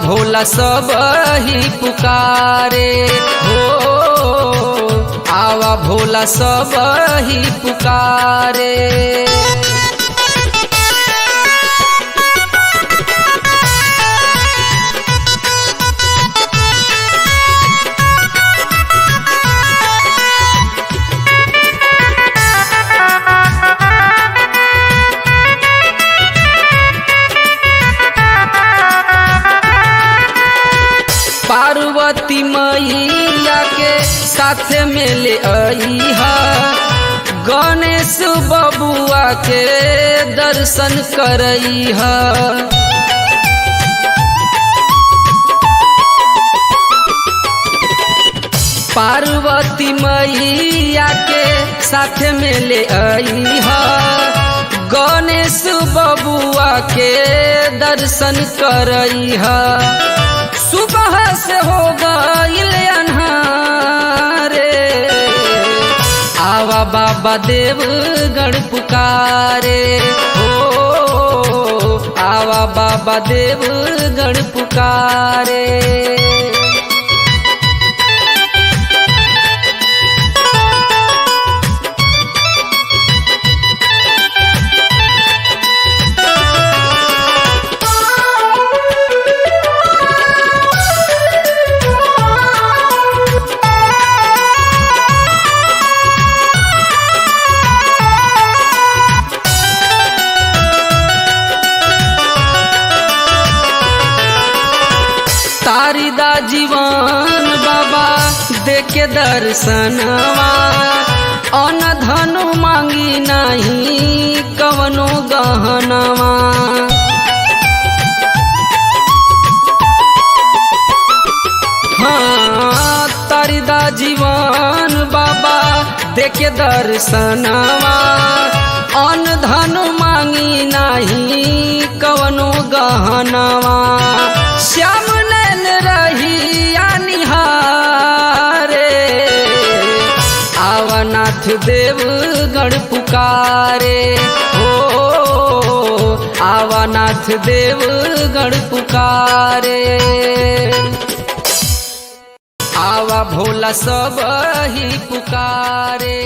भोला सब ही पुकारे हो, आवा भोला सब ही पुकारे। पार्वती मैया के साथ में ले आई है, गणेश बबुआ के दर्शन करई है। पार्वती मैया के साथ में ले आई है, गणेश बबुआ के दर्शन करई है। सुबह से हो गईल अन्हारे, आवा बाबा देवगढ़ पुकारे हो, आवा बाबा देवगढ़ पुकारे। तारीदा जीवन बाबा देके दर्शनवा, अन्न धन मांगी नहीं कवनो गहनवा। हाँ तारीदा जीवन बाबा देके दर्शनवा, अन्न धन मांगी नहीं कवनो गहनवा। श्याम रहिया निहारे, आवनाथ देवगढ़ पुकारे हो, आवनाथ देवगढ़ पुकारे। आवा भोला सब ही पुकारे।